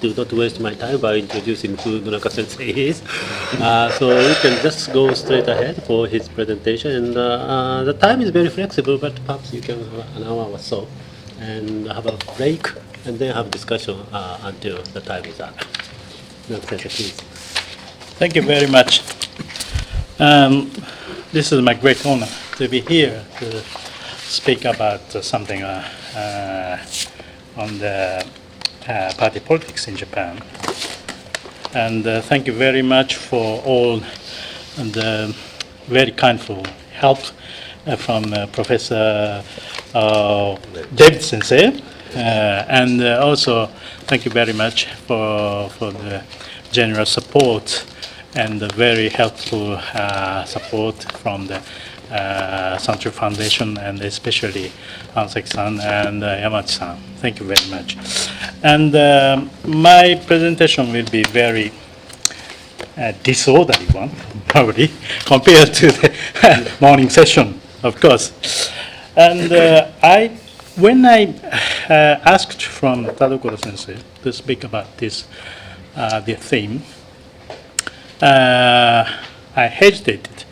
do not waste my time by introducing who Nonaka Sensei is. So we can just go straight ahead for his presentation. And the time is very flexible, but perhaps you can have an hour or so and have a break and then have discussion until the time is up. Nonaka Sensei, please. Thank you very much. This is my great honor to be here to speak about something on the party politics in Japan. And thank you very much for all the very kindful help from Professor David Sensei. And also thank you very much for the generous support and the very helpful support from the Suntory Foundation, and especially Hanseki-san and Yamachi-san. Thank you very much. And my presentation will be very disorderly one, probably, compared to the morning session, of course. And when I asked from Tadokura Sensei to speak about this, the theme, I hesitated.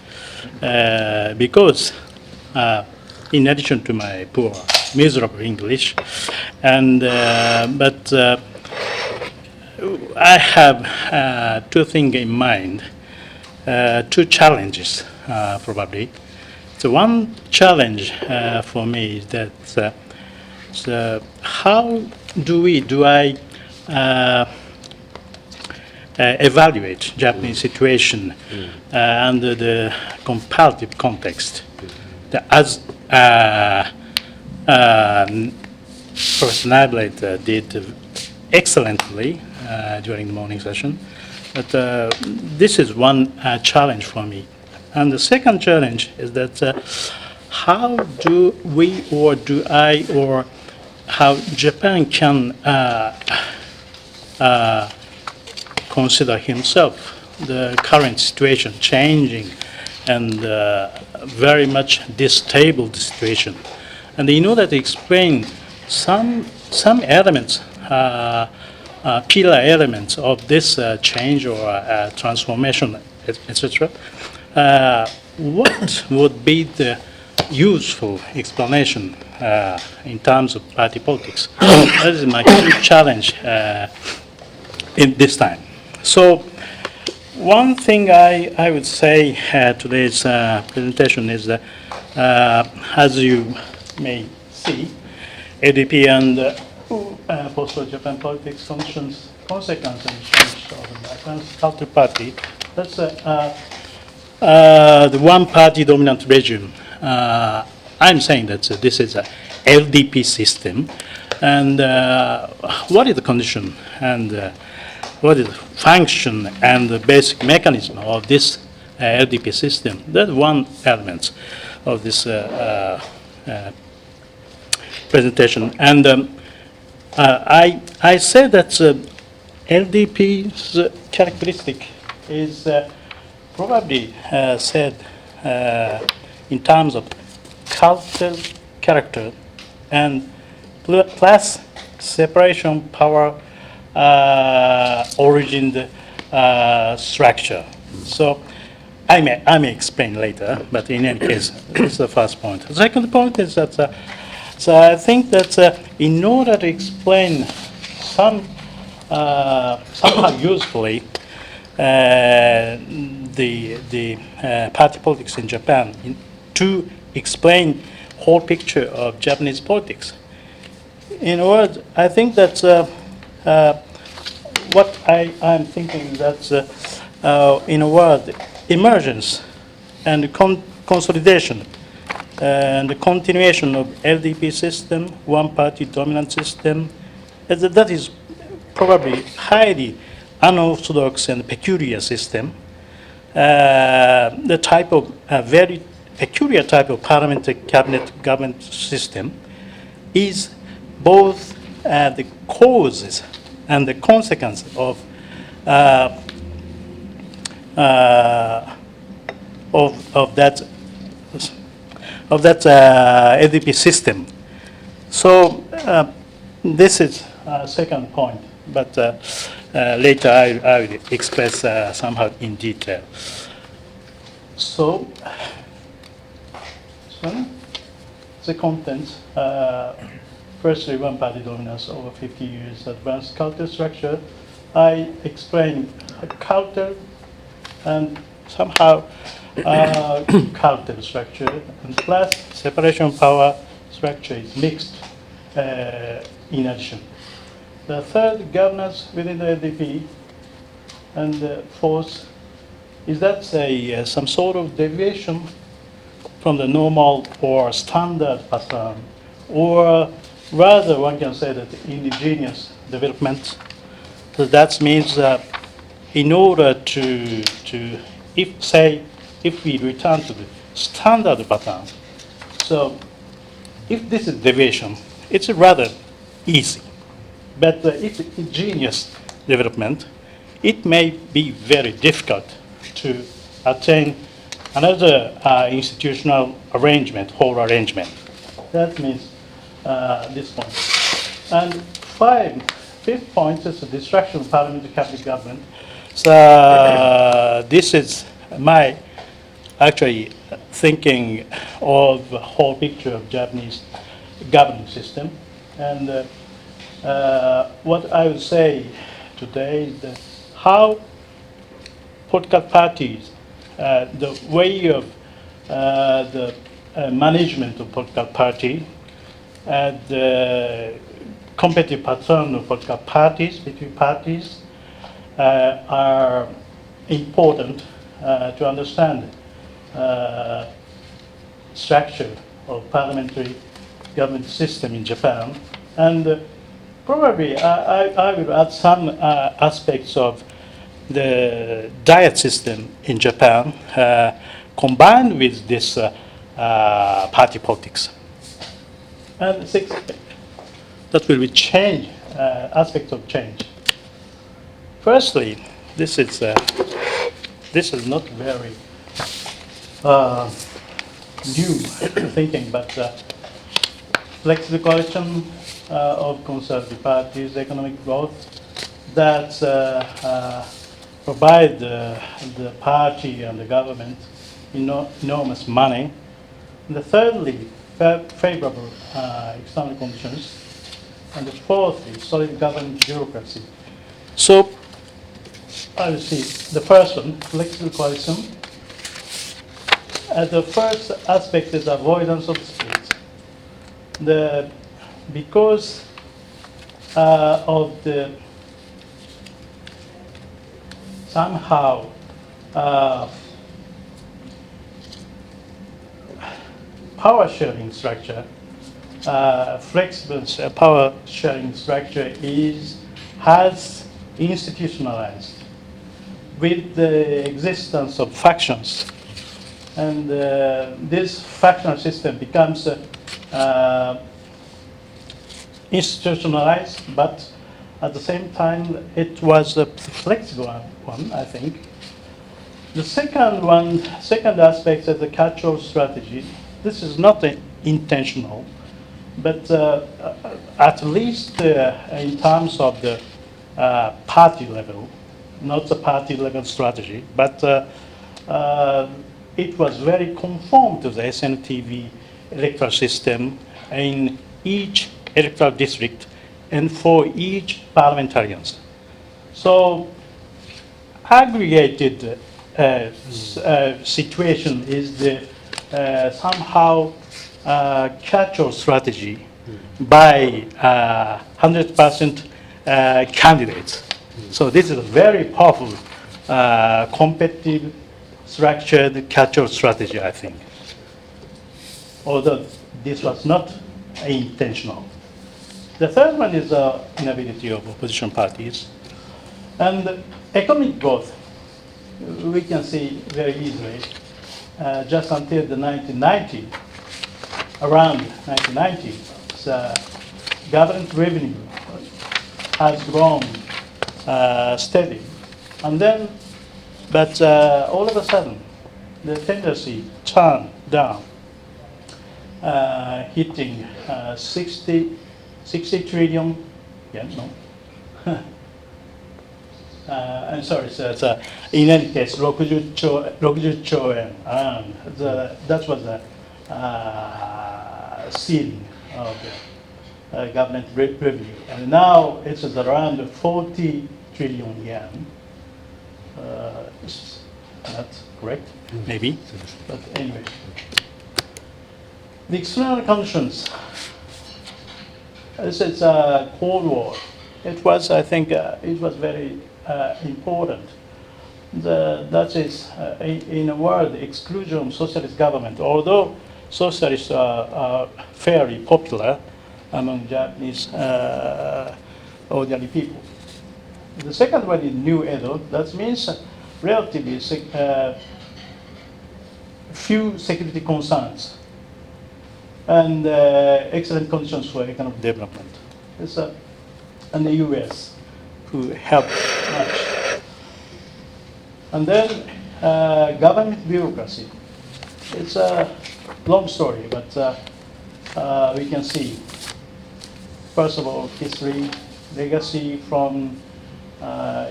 Because in addition to my poor, miserable English, and but I have two things in mind, two challenges probably. So one challenge for me is that how do I evaluate Japanese situation under the comparative context. As Professor Nablet did excellently during the morning session, but this is one challenge for me. And the second challenge is that how do we, or do I, or how Japan can consider himself the current situation changing and very much destabilized situation. And in order to explain some elements, pillar elements of this change or transformation, etc., what would be the useful explanation in terms of party politics? That is my key challenge in this time. So one thing I would say today's presentation is that, as you may see, ADP and post-Japan politics functions, consequence and change of the Culture Party. That's the one-party dominant regime. I'm saying that this is a LDP system, and what is the condition and what is the function and the basic mechanism of this LDP system? That's one element of this presentation. And I say that LDP's characteristic is probably said in terms of cultural character and class separation power origin structure. So I may explain later, but in any case, this is the first point. The second point is that so I think that in order to explain somehow usefully the party politics in Japan, to explain whole picture of Japanese politics. In a word, I think that what I'm thinking that in a word, emergence and consolidation and the continuation of LDP system, one-party dominant system, that is probably highly unorthodox and peculiar system. The type of very peculiar type of parliamentary cabinet government system is both the causes and the consequence of that LDP system. So this is second point but later I will express somehow in detail. So, the content. Firstly, one-party dominance over 50 years, advanced culture structure. I explain culture and somehow culture structure, and plus separation of power structure is mixed in addition. The third, governance within the LDP, and the fourth is that some sort of deviation from the normal or standard pattern, or rather one can say that indigenous development. So that means that in order to if we return to the standard pattern, so if this is deviation, it's rather easy. But if ingenious development, it may be very difficult to attain another institutional arrangement, whole arrangement. That means this point. And fifth point is the destruction of parliamentary cabinet government. So this is my actually thinking of the whole picture of Japanese governance system. And what I would say today is that how political parties, the way of the management of political party, the competitive pattern of political parties between parties are important to understand structure of parliamentary government system in Japan. And probably I will add some aspects of the diet system in Japan combined with this party politics. And sixth, that will be change, aspects of change. Firstly, this is not very new thinking, but flexible coalition of conservative parties, economic growth that provide the party and the government enormous money. And thirdly, favorable external conditions. And the fourthly, solid government bureaucracy. So, I will see the first one, flexible coalition. The first aspect is avoidance of split. Because of the somehow power sharing structure, flexible power sharing structure has institutionalized with the existence of factions. And this factional system becomes institutionalized, but at the same time it was a flexible one, I think. The second aspect is the catch-all strategy. This is not intentional, but at least in terms of the party level, not the party level strategy, but it was very conform to the SNTV electoral system in each electoral district and for each parliamentarians. So aggregated situation is the somehow catch-all strategy by 100% candidates. So this is a very powerful competitive structured catch-all strategy, I think. Although this was not intentional. The third one is the inability of opposition parties. And economic growth, we can see very easily, just until the 1990, around 1990, the government revenue has grown steady. And then, but all of a sudden, the tendency turned down, hitting 60 trillion yen, no, I'm sorry, sir. In any case, 60兆円. That was the ceiling of the government revenue. And now it's around 40 trillion yen. Is that correct? Maybe. But anyway. The external conditions. This is a Cold War. It was, I think, it was very important. That is, in a word, exclusion of socialist government. Although socialists are fairly popular among Japanese ordinary people. The second one is New Edo. That means relatively few security concerns and excellent conditions for economic development. And the US, who helped much. And then government bureaucracy. It's a long story, but we can see. First of all, history, legacy from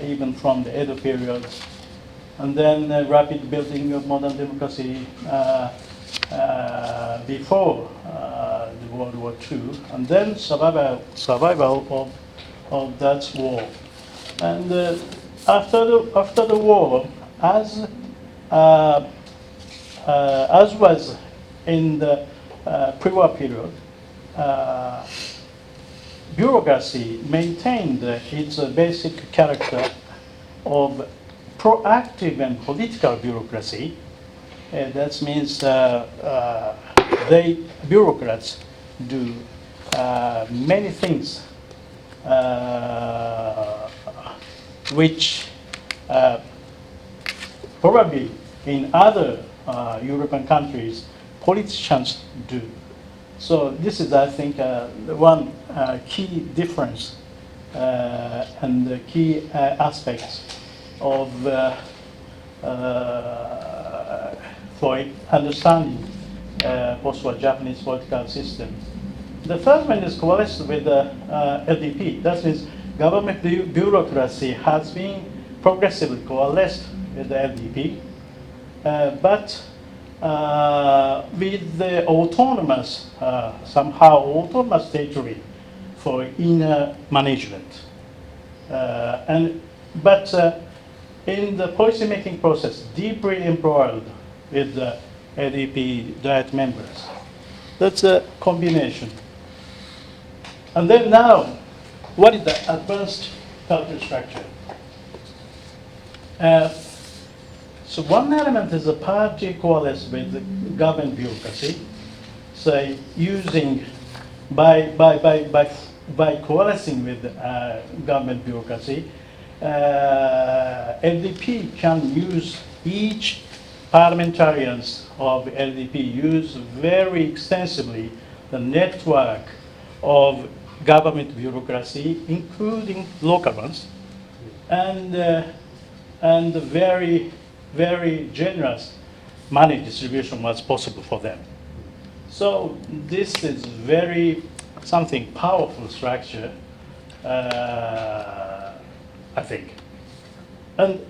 even from the Edo period, and then rapid building of modern democracy before the World War II, and then survival of that war. And after the war, as was in the pre-war period, bureaucracy maintained its basic character of proactive and political bureaucracy. That means bureaucrats do many things which probably in other European countries politicians do. So this is, I think, the one key difference and the key aspects of for understanding post-war Japanese political system. The third one is coalesced with the LDP. That means government bureaucracy has been progressively coalesced with the LDP, but with the autonomous, somehow autonomous territory for inner management. But in the policy-making process, deeply embroiled with the LDP diet members. That's a combination. And then now, what is the advanced cultural structure? So one element is a party coalesced with the government bureaucracy, say using by coalescing with government bureaucracy, LDP can use each parliamentarians of LDP use very extensively the network of government bureaucracy, including local ones, and very, very generous money distribution was possible for them. So this is very something powerful structure, I think. And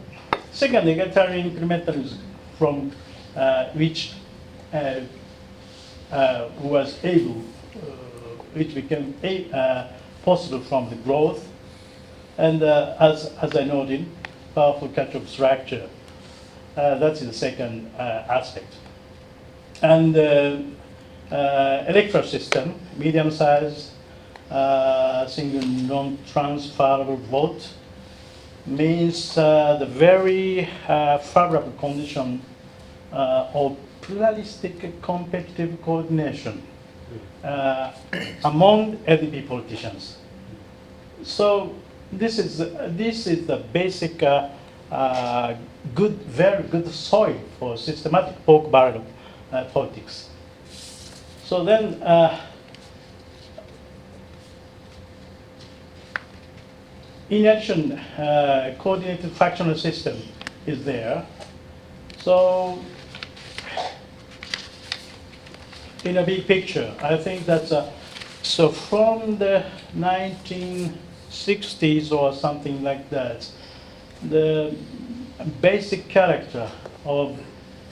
second, egalitarian incrementalism, from which was able, which became possible from the growth, and as I noted, powerful catch-up structure. That's the second aspect. And electoral system, medium size, single non-transferable vote, means the very favorable condition of pluralistic competitive coordination among LDP politicians. So this is the basic very good soil for systematic pork barrel politics. So then, in addition, coordinated fractional system is there. So, in a big picture, I think that's so from the 1960s or something like that, the basic character of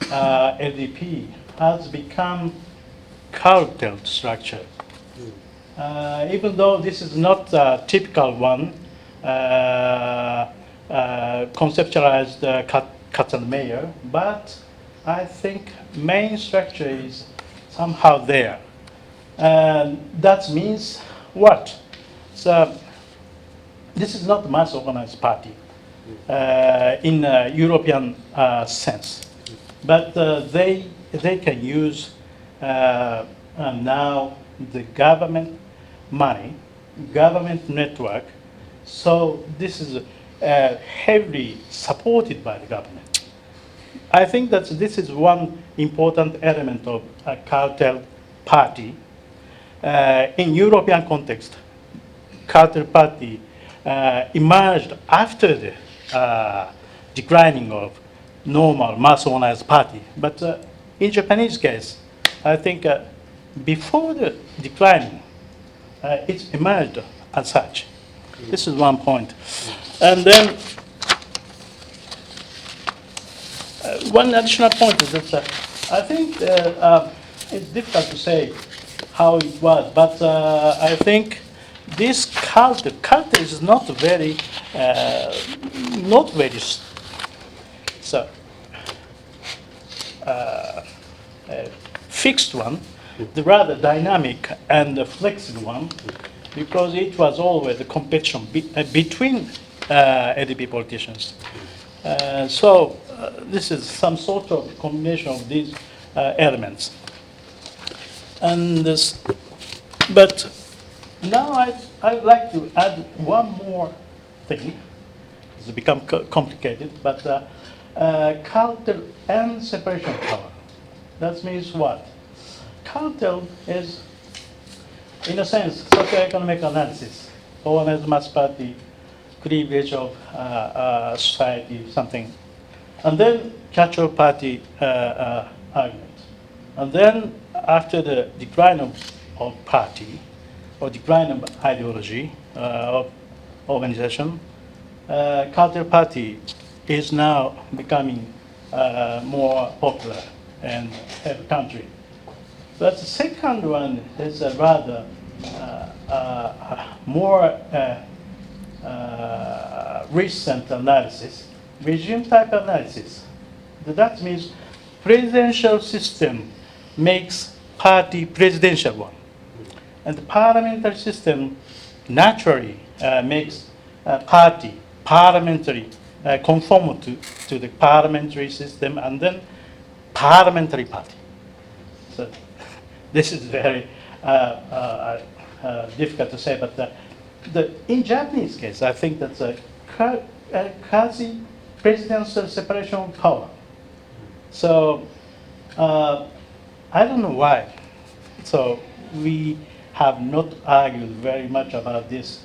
LDP has become cartel structure. Even though this is not a typical one, conceptualized Katzenmeyer, but I think main structure is somehow there. And that means what? So this is not a mass organized party in a European sense, but they can use now the government money, government network. So this is heavily supported by the government. I think that this is one important element of a cartel party. In European context, cartel party emerged after the declining of normal mass organized party. But in Japanese case, I think before the declining, it emerged as such. This is one point. And then one additional point is that I think it's difficult to say how it was, but I think this culture is not very, so fixed one, the rather dynamic and flexible one, because it was always a competition between LDP politicians. So this is some sort of combination of these elements. And this, but now I'd like to add one more thing. It's become complicated, but cartel and separation of power. That means what? Cartel is, in a sense, socioeconomic analysis, organized mass party, cleavage of society, something. And then catch-all party argument. And then after the decline of party, or decline of ideology of organization, cartel party is now becoming more popular in every country. But the second one is a rather more recent analysis, regime type analysis. That means presidential system makes party presidential one. And the parliamentary system naturally makes party parliamentary, conform to the parliamentary system, and then parliamentary party. So this is very difficult to say, but in Japanese case, I think that's a quasi-presidential separation of power. So I don't know why. So we have not argued very much about these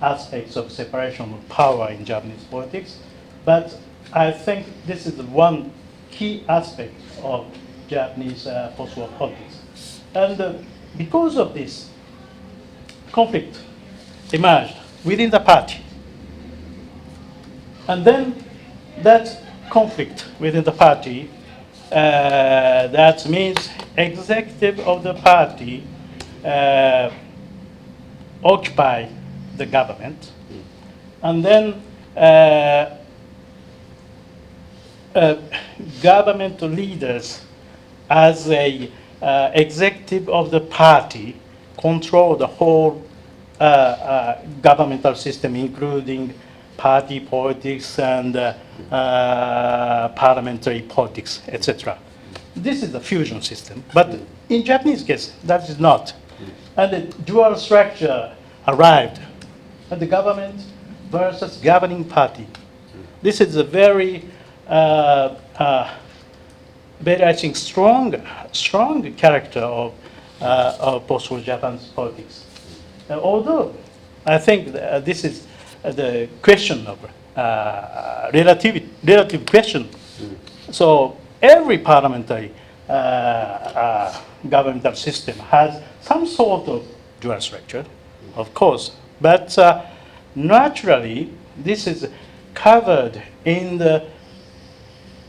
aspects of separation of power in Japanese politics, but I think this is one key aspect of Japanese post-war politics. And because of this, conflict emerged within the party. And then that conflict within the party, that means executive of the party occupy the government, and then government leaders as a executive of the party control the whole governmental system, including party politics and parliamentary politics, etc. This is the fusion system, but in Japanese case, that is not. And the dual structure arrived at the government versus governing party. This is a very, I think, strong character of post-war Japan's politics. Although I think this is the question of relative question. So every parliamentary governmental system has some sort of dual structure, of course, but naturally this is covered in the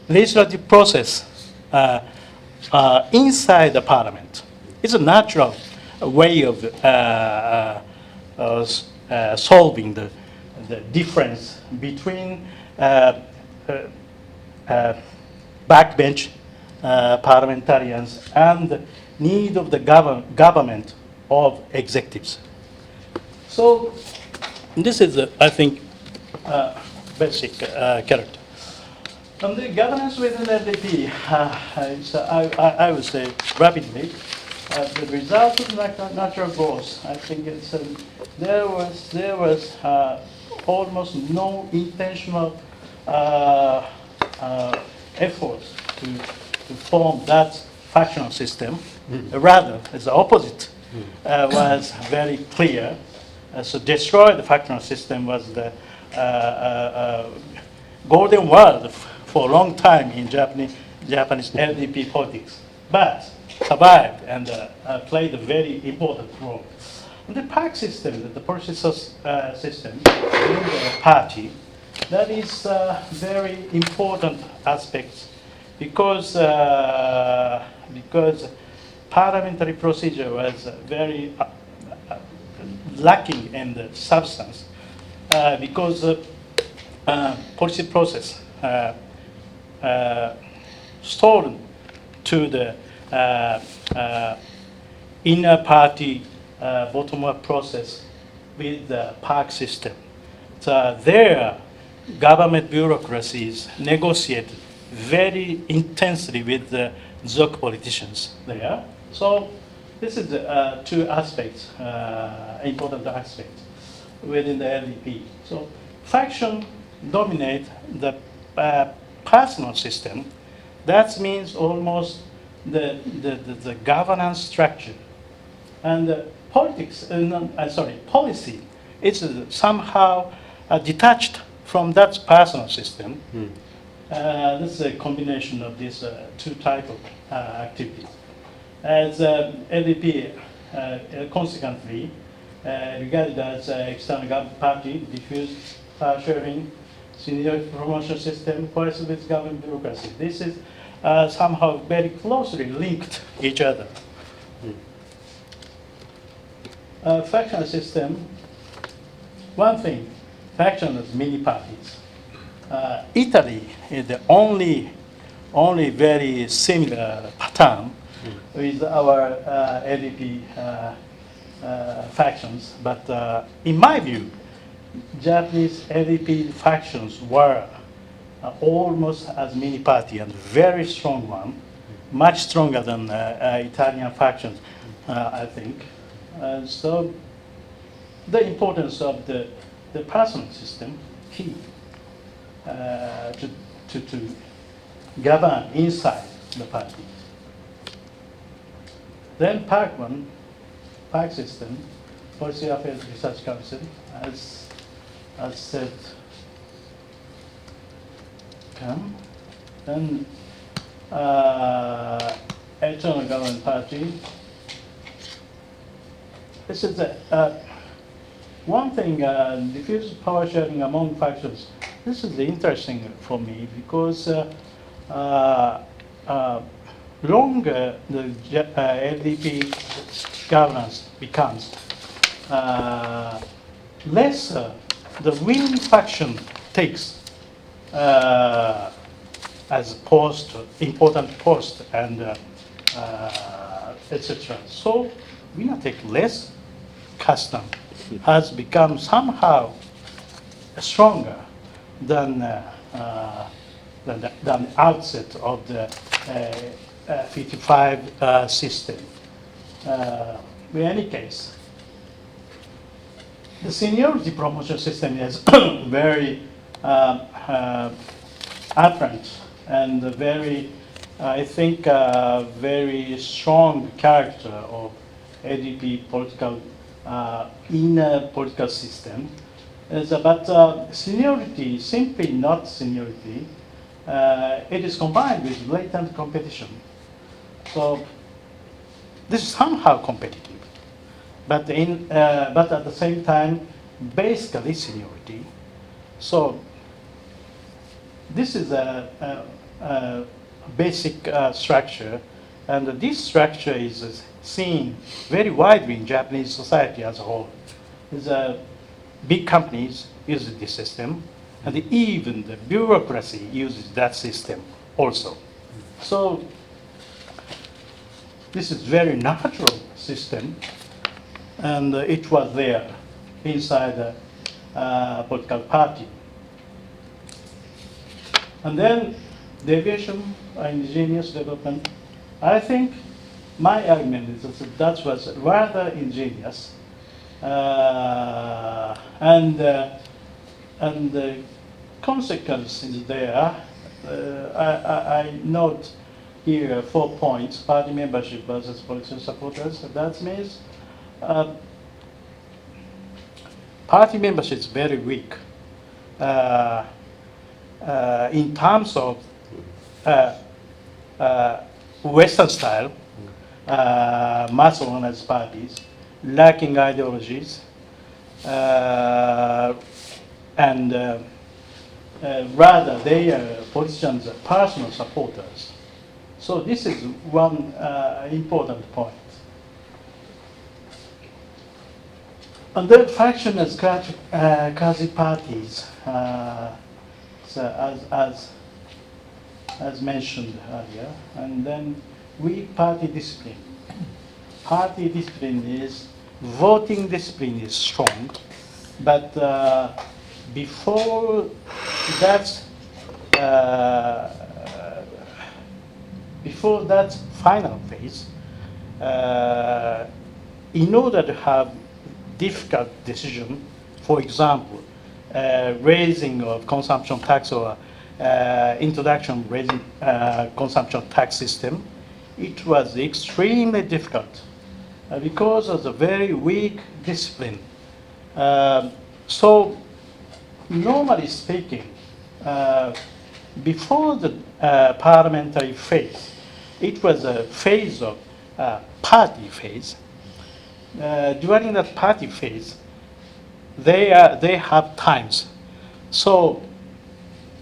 legislative process inside the parliament. It's a natural way of solving the difference between backbench parliamentarians and the need of the government of executives. So this is, I think, basic character. And the governance within LDP, I would say rapidly, the result of natural growth, I think it's, there was almost no intentional effort to form that factional system. Rather, it's the opposite, was very clear. So destroy the factional system was the golden word for a long time in Japanese LDP politics, but survived and played a very important role. And the PAC system, the process system in the party, that is very important aspect because parliamentary procedure was very lacking in the substance because policy process stolen to the inner party bottom-up process with the PAC system. So their government bureaucracies negotiate very intensely with the ZOC politicians there. So this is two aspects, important aspects within the LDP. So faction dominate the personal system. That means almost the governance structure. And politics, policy is somehow detached from that personal system. This is a combination of these two types of activities. As LDP consequently regarded as external government party, diffuse power sharing, seniority promotion system, policy with government bureaucracy. This is somehow very closely linked each other. Factional system, one thing, faction is many parties. Italy is the only very similar pattern with our LDP factions. But in my view, Japanese LDP factions were almost as many party and very strong one, much stronger than Italian factions, I think. So the importance of the personal system, key to govern inside the party. Then PAC system, Policy Affairs Research Council, as said, then external government party. This is one thing, diffuse power sharing among factions. This is interesting for me because longer the LDP governance becomes, lesser the winning faction takes as important post and etc. So winner take less custom has become somehow stronger than the outset of the 55 system. In any case, the seniority promotion system is very apparent and very, I think, very strong character of ADP political inner political system. But seniority, simply not seniority, it is combined with latent competition. So this is somehow competitive, but at the same time, basically seniority. So this is a basic structure, and this structure is seen very widely in Japanese society as a whole. Big companies use this system, and even the bureaucracy uses that system also. So this is very natural system, and it was there inside the political party. And then deviation, ingenious development. I think my argument is that was rather ingenious, and the consequence is there. I note here 4 points: party membership versus political supporters. That means party membership is very weak. In terms of Western style, mass organized parties, lacking ideologies, and rather they are politicians' personal supporters. So this is one important point. And then fractional quasi parties. So as mentioned earlier, and then weak party discipline. Party discipline is, voting discipline is strong, but before that final phase, in order to have difficult decision, for example, raising of consumption tax or introduction of raising consumption tax system, it was extremely difficult because of the very weak discipline. So normally speaking, before the parliamentary phase, it was a phase of party phase. During that party phase, they have times. So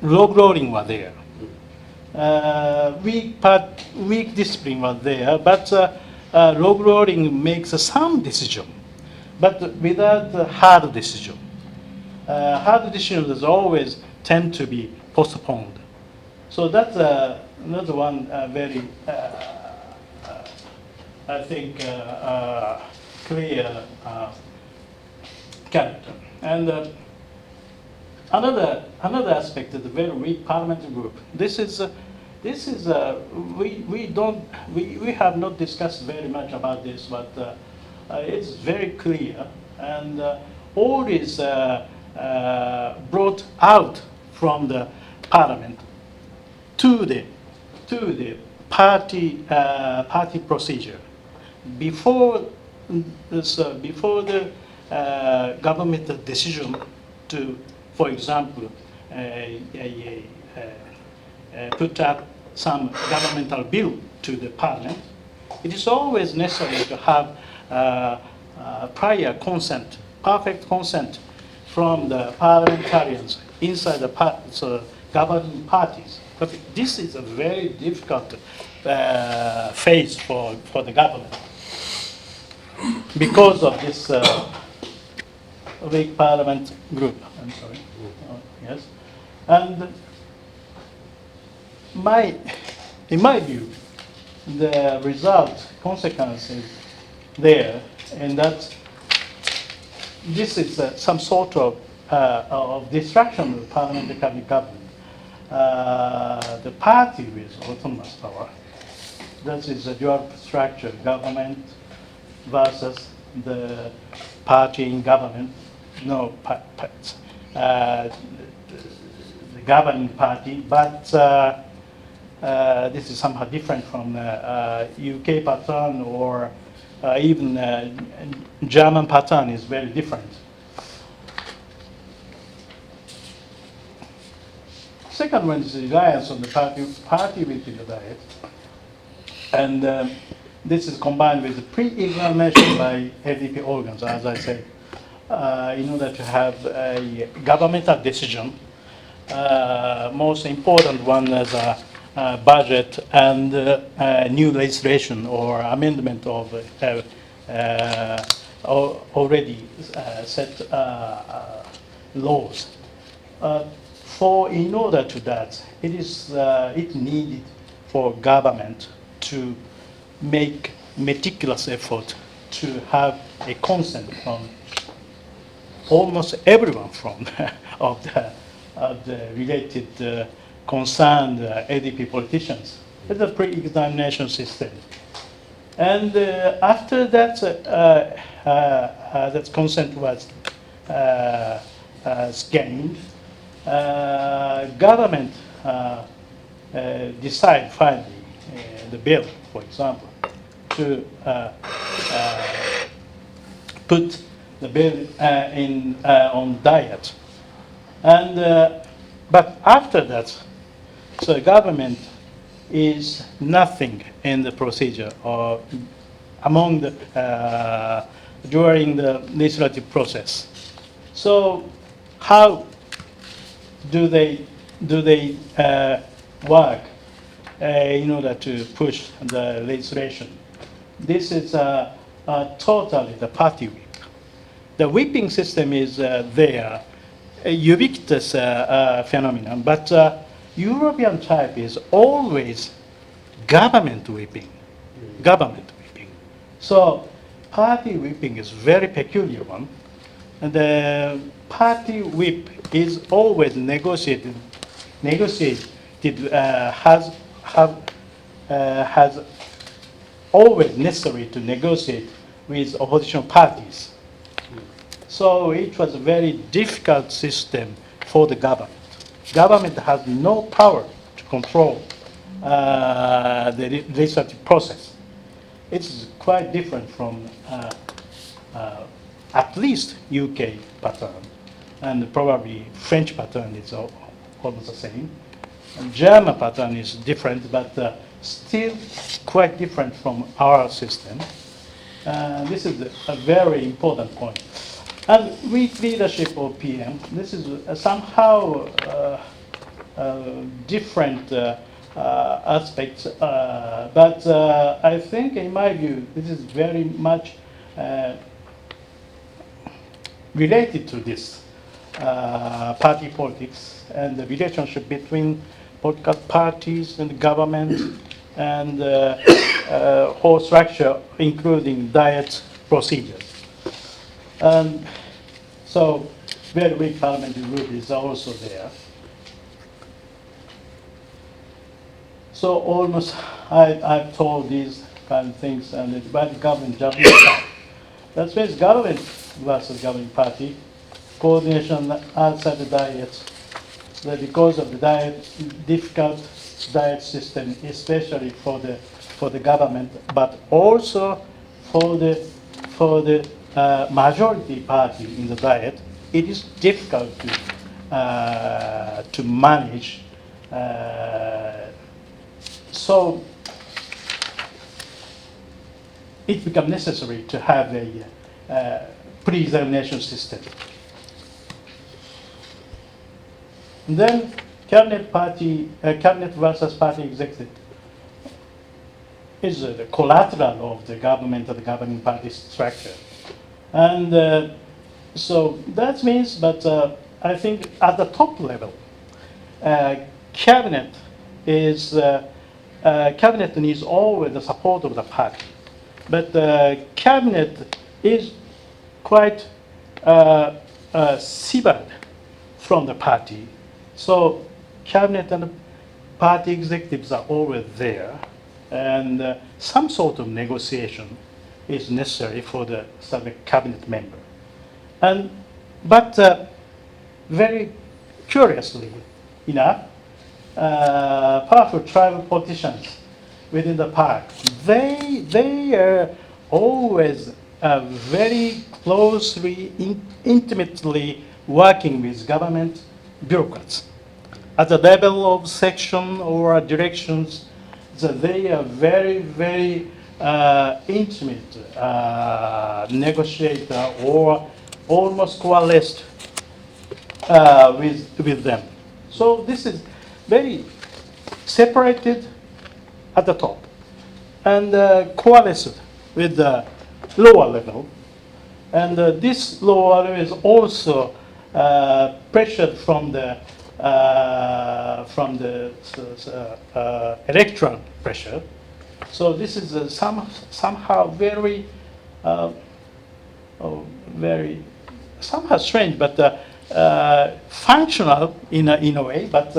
log rolling was there. Weak discipline was there, but log rolling makes some decision, but without hard decision. Hard decisions always tend to be postponed. So that's another one very, I think, clear character. And another aspect of the very weak parliamentary group. We have not discussed very much about this, but it's very clear, and all is brought out from the parliament to the party procedure before the government decision to, for example, put up some governmental bill to the parliament. It is always necessary to have prior consent, perfect consent from the parliamentarians inside the governing parties. But this is a very difficult phase for the government because of this weak parliament group. I'm sorry. Yes, and in my view, the result consequences there, and that this is some sort of distraction of the parliamentary government. The party with autonomous power, that is a dual structure, government versus the party in government, the governing party, but this is somehow different from the UK pattern, or even German pattern is very different. Second one is reliance on the party with the diet, and this is combined with the pre-examination by LDP organs, as I said, in order to have a governmental decision most important one is budget and new legislation or amendment of already set laws. In order to that, it needed for government to make meticulous effort to have a consent from almost everyone from of the related concerned ADP politicians. It's a pre-examination system. And after that, that consent was gained, government decide finally the bill, for example, to put the bill on diet. And but after that, so the government is nothing in the procedure or among the during the legislative process. So how do they work in order to push the legislation? This is totally the party whip. The whipping system is there, a ubiquitous phenomenon, but European type is always government whipping. Government whipping. So party whipping is very peculiar one. And the party whip is always negotiated has always necessary to negotiate with opposition parties. So it was a very difficult system for the government. Government has no power to control the legislative process. It's quite different from at least UK pattern, and probably French pattern is almost the same. And German pattern is different, but still quite different from our system. This is a very important point. And with leadership of PM, this is somehow different aspects, but I think, in my view, this is very much related to this party politics and the relationship between political parties and government and whole structure, including diet procedures. And so very weak parliamentary rule is also there. So almost I've told these kind of things, and it's by the government judgment. That means government versus governing party, coordination outside the diet, that because of the difficult diet system, especially for the government, but also for the majority party in the diet, it is difficult to manage. So it becomes necessary to have a pre-examination system. And then cabinet versus party executive is the collateral of the government or the governing party structure. And so that means, but I think at the top level, cabinet needs always the support of the party. But cabinet is quite severed from the party. So cabinet and party executives are always there, and some sort of negotiation is necessary for the cabinet member. But very curiously enough, powerful tribal politicians within the park, they are always very closely, intimately working with government bureaucrats. At the level of section or directions, so they are very, very intimate negotiator or almost coalesced with them. So this is very separated at the top and coalesced with the lower level. And this lower level is also pressured from the electoral pressure. So this is somehow very, very somehow strange, but functional in a way. But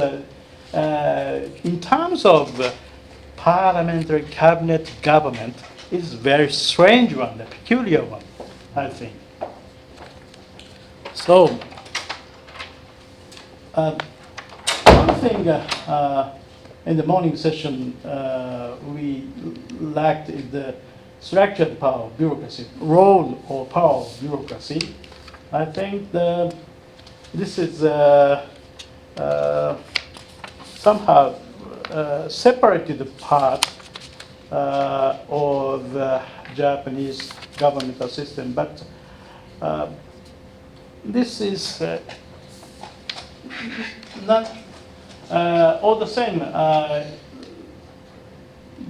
in terms of parliamentary cabinet government, it's a very strange one, a peculiar one, I think. So one thing in the morning session we lacked is the structured power of bureaucracy, role or power of bureaucracy. I think this is somehow separated part of the Japanese governmental system, but this is not all the same.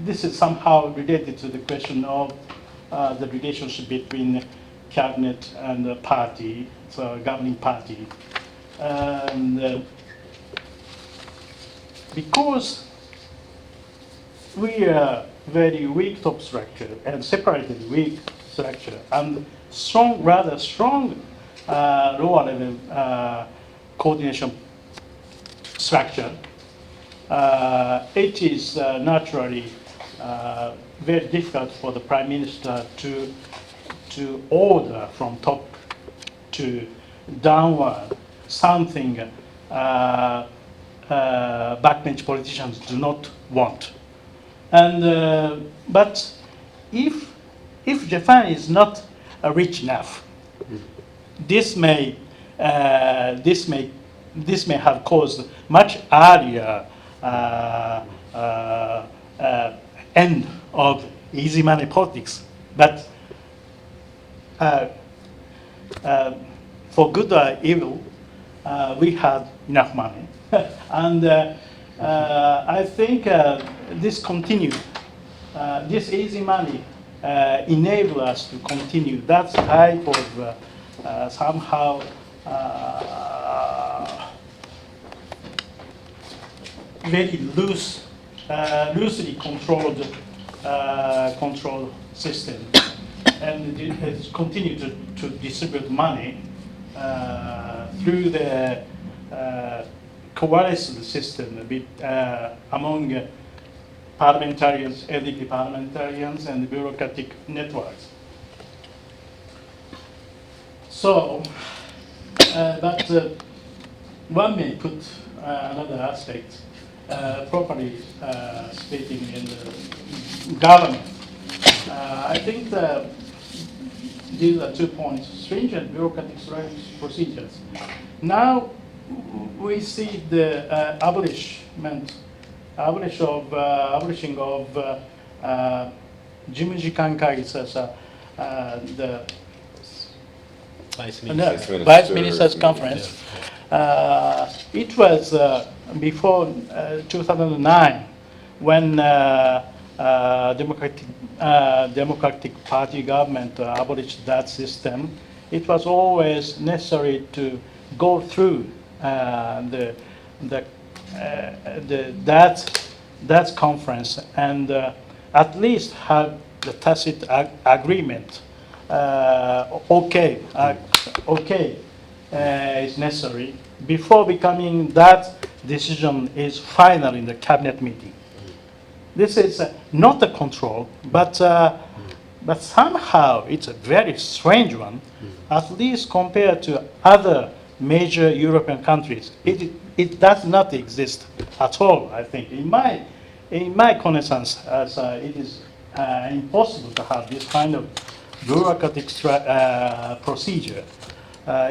This is somehow related to the question of the relationship between cabinet and the party, so governing party. And because we are very weak top structure and separated weak structure and strong, rather strong lower level coordination structure, it is naturally very difficult for the Prime Minister to order from top to downward something backbench politicians do not want. And but if Japan is not rich enough, this may have caused much earlier end of easy money politics. But for good or evil, we had enough money, and I think this continued. This easy money enable us to continue that type of somehow very loosely controlled system, and it has continued to distribute money through the coalesced system among parliamentarians, elite parliamentarians, and bureaucratic networks. So, but one may put another aspect, properly speaking, in the government. I think these are 2 points: stringent bureaucratic procedures. Now we see the abolishing of Jimjikan Kaigi as the Vice Ministers Conference. It was before 2009 when Democratic Party government abolished that system. It was always necessary to go through that conference and at least have the tacit agreement. Okay is necessary before becoming that decision is final in the cabinet meeting. This is not a control, but somehow it's a very strange one, at least compared to other major European countries. It does not exist at all, I think. In my connaissance, as it is impossible to have this kind of bureaucratic procedure,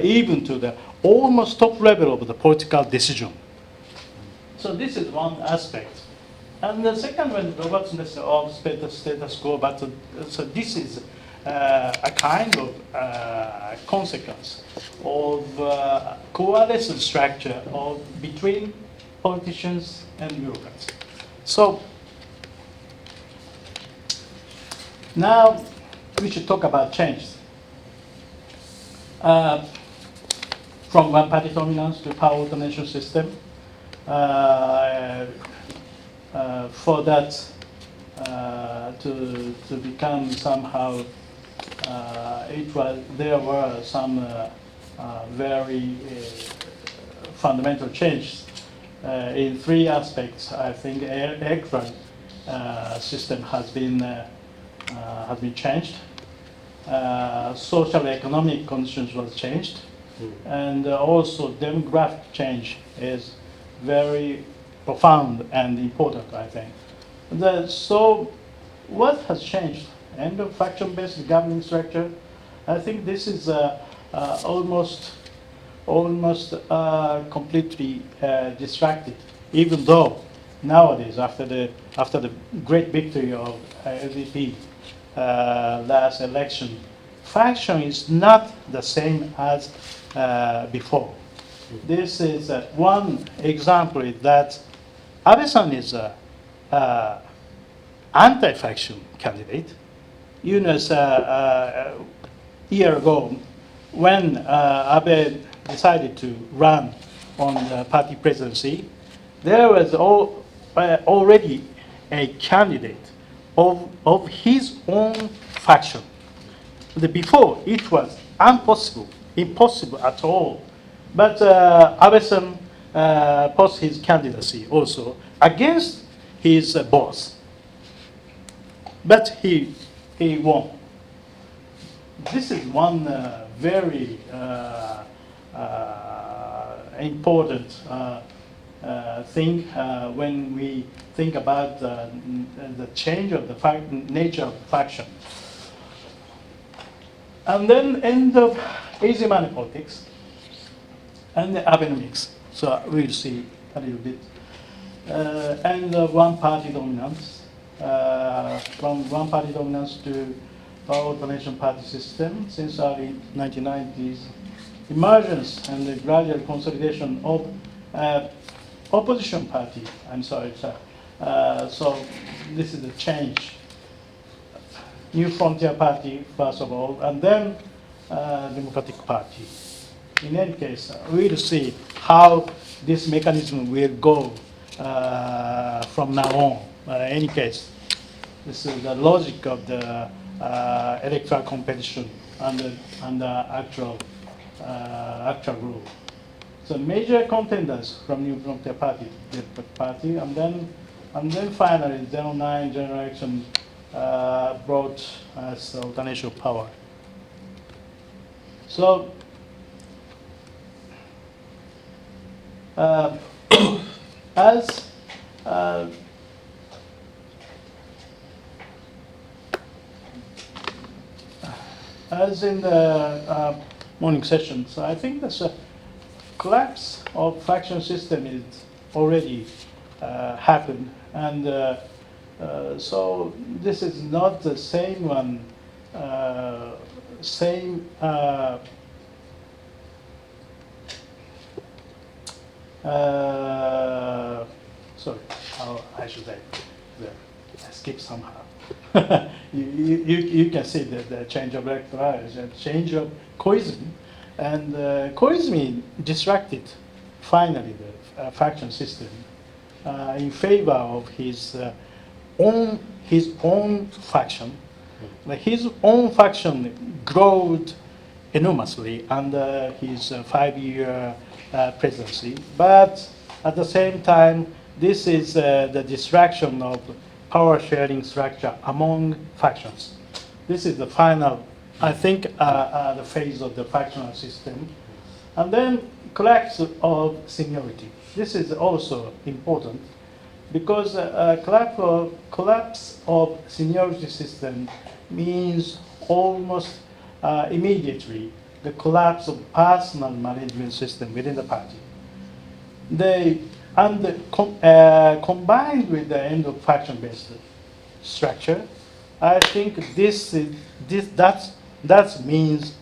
even to the almost top level of the political decision. So this is one aspect. And the second one, robustness of status quo, but so this is a kind of consequence of coalescent structure of between politicians and bureaucrats. So now we should talk about change. From one-party dominance to power alternation system. For that to become somehow, there were some very fundamental changes in three aspects. I think electoral system has been changed. Social economic conditions was changed, and also demographic change is very profound and important, I think. So what has changed? End of faction-based governing structure. I think this is almost completely distracted, even though nowadays, after the great victory of LDP last election, faction is not the same as before. This is one example is that Abe-san is a anti-faction candidate. You know, a year ago, when Abe decided to run on the party presidency, there was already a candidate of his own faction. Before, it was impossible at all. But Abe-san posted his candidacy also against his boss. But he won. This is one very important thing when we think about the change of the nature of faction. And then end of Reexamining politics and the Abenomics. So we'll see a little bit. And one-party dominance. From one-party dominance to power alternation party system since early 1990s. Emergence and the gradual consolidation of opposition party. I'm sorry, sir. So this is a change. New Frontier Party, first of all, and then Democratic Party. In any case, we'll see how this mechanism will go from now on. In any case, this is the logic of the electoral competition and the actual rule. So major contenders from New Frontier Party, Democratic Party, and then finally 09 general election brought as alternation power. So as in the morning sessions, I think the collapse of faction system is already happened, and so this is not the same one, sorry, how I should say, I skipped somehow. you can see the change of electoral, change of Koizumi, and Koizumi distracted finally the faction system in favor of his own faction. His own faction growed enormously under his 5-year presidency, but at the same time, this is the distraction of power sharing structure among factions. This is the final, I think, the phase of the factional system. And then collapse of seniority. This is also important because collapse of seniority system means almost immediately the collapse of personal management system within the party. Combined with the end of faction-based structure, I think that means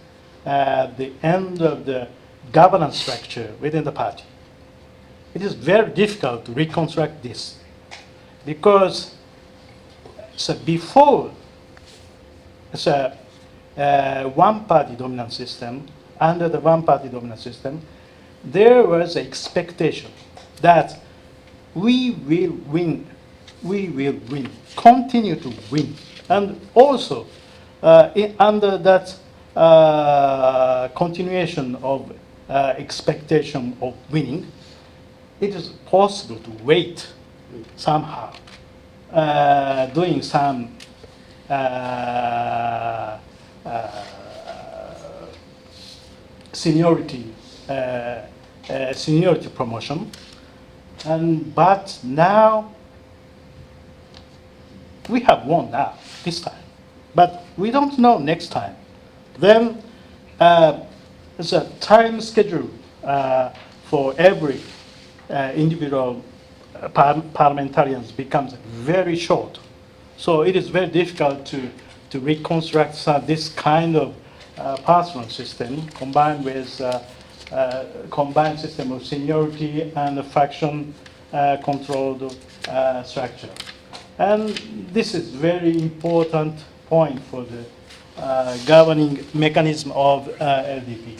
the end of the governance structure within the party. It is very difficult to reconstruct this because before it's a one-party dominant system, under the one-party dominant system, there was an expectation that we will win, continue to win. And also, under that continuation of expectation of winning, it is possible to wait somehow, doing some seniority promotion, but now we have won now this time, but we don't know next time. Then there's a time schedule for every individual parliamentarians becomes very short. So it is very difficult to reconstruct this kind of personal system combined with combined system of seniority and a faction controlled structure. And this is very important point for the governing mechanism of LDP.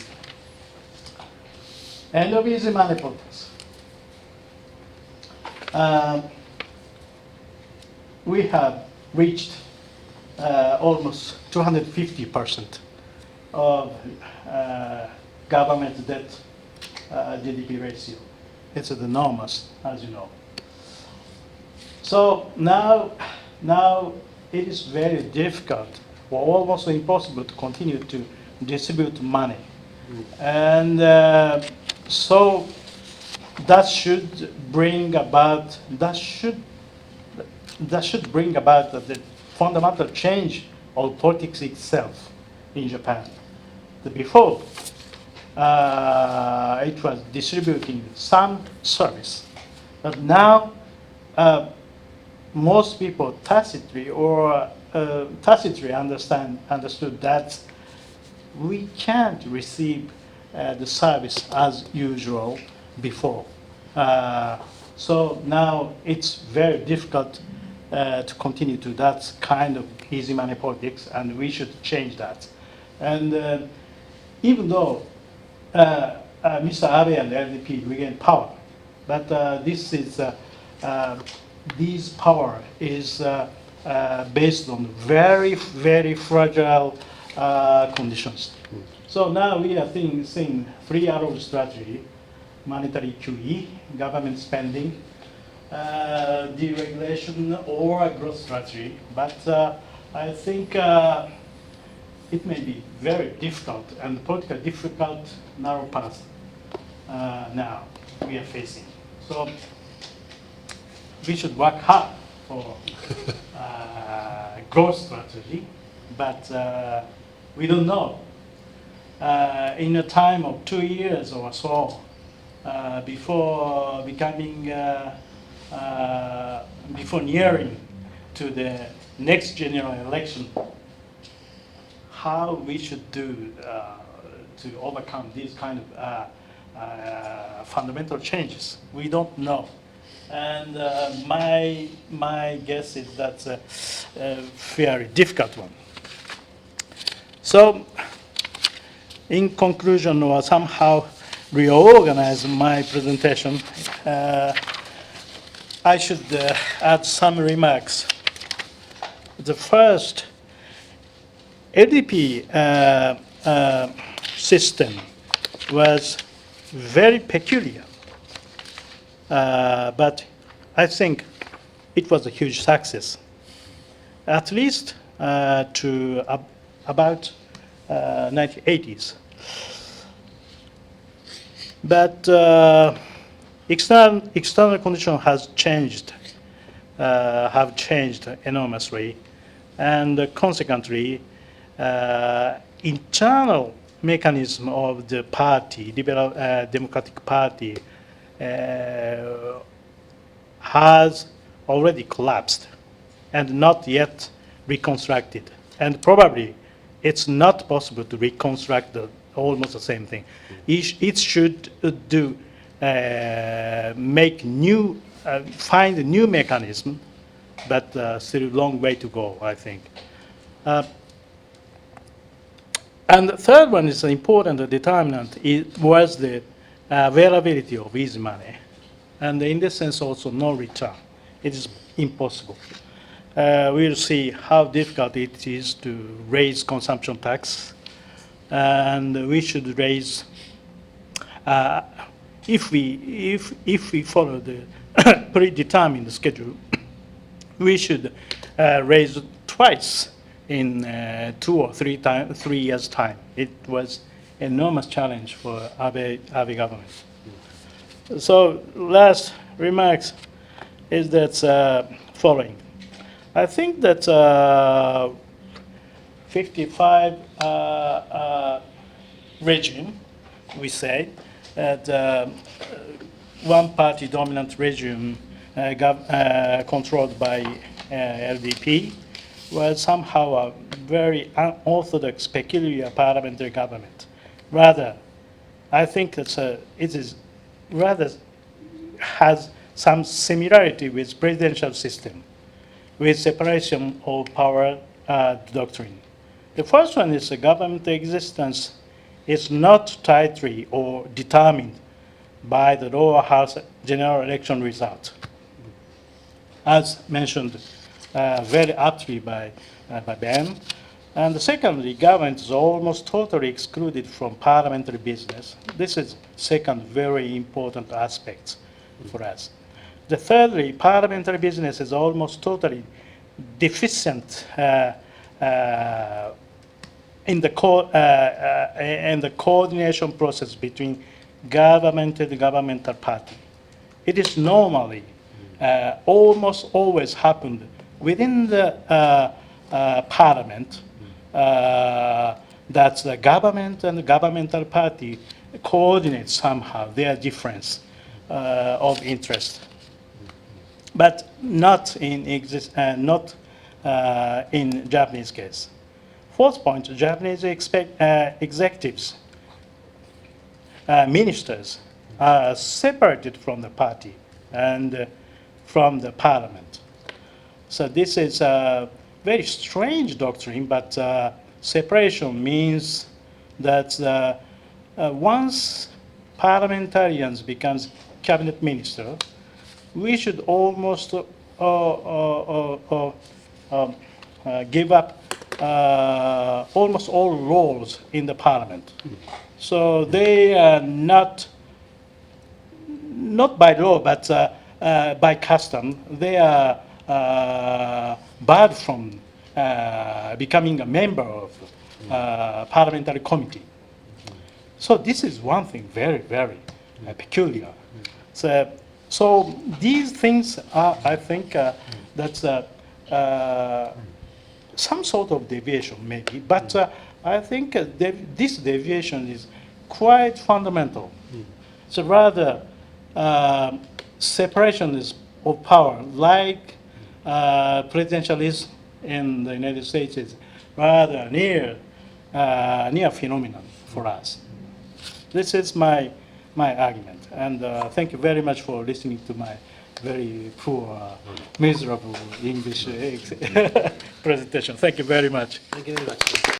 End of easy money politics. We have reached almost 250% of government debt GDP ratio. It's enormous, as you know. So now it is very difficult or almost impossible to continue to distribute money. And so that should bring about the fundamental change of politics itself in Japan. Before, it was distributing some service, but now most people tacitly understood that we can't receive the service as usual before. So now it's very difficult to continue to that kind of easy money politics, and we should change that. And even though Mr. Abe and the LDP regain power, but this power is based on very, very fragile conditions. So now we are seeing three arrow strategy: monetary QE, government spending, deregulation, or growth strategy. But I think it may be very difficult and politically difficult narrow path now we are facing. So we should work hard for growth strategy, but we don't know. In a time of 2 years or so, before nearing to the next general election, how we should do to overcome these kind of fundamental changes, we don't know. And my guess is that's a very difficult one. So, in conclusion, or somehow reorganize my presentation, I should add some remarks. The first, LDP system was very peculiar, but I think it was a huge success, at least to about 1980s. But external conditions have changed enormously, and consequently, internal mechanism of the party, Democratic Party, has already collapsed and not yet reconstructed. And probably it's not possible to reconstruct almost the same thing. It should make new, find a new mechanism, but still a long way to go, I think. And the third one is an important determinant. It was the availability of easy money. And in this sense also no return. It is impossible. We'll see how difficult it is to raise consumption tax. And we should raise, if we follow the predetermined schedule, we should raise twice in 2 or 3 years' time. It was an enormous challenge for Abe government. So last remarks is that following. I think that 55 regime, we say, that one-party dominant regime controlled by LDP was somehow a very unorthodox, peculiar parliamentary government. Rather, I think that it is rather has some similarity with presidential system, with separation of power doctrine. The first one is the government existence is not tightly or determined by the lower house general election result, as mentioned very aptly by Ben. And secondly, government is almost totally excluded from parliamentary business. This is second very important aspect for us. The thirdly, parliamentary business is almost totally deficient in the coordination process between government and governmental party. It is normally almost always happened within the parliament that the government and the governmental party coordinate somehow their difference of interest, but not in in Japanese case. Fourth point: Japanese executives, ministers, are separated from the party and from the parliament. So this is a very strange doctrine, but separation means that once parliamentarians becomes cabinet minister, we should almost give up almost all roles in the parliament. So they are not by law, but by custom, they are barred from becoming a member of parliamentary committee. So this is one thing very, very peculiar. So these things are, I think, that's some sort of deviation maybe, but I think this deviation is quite fundamental. So rather, separation of power, like presidentialism in the United States, is rather near phenomenon for us. This is my argument, and thank you very much for listening to my very poor, miserable English presentation. Thank you very much. Thank you very much.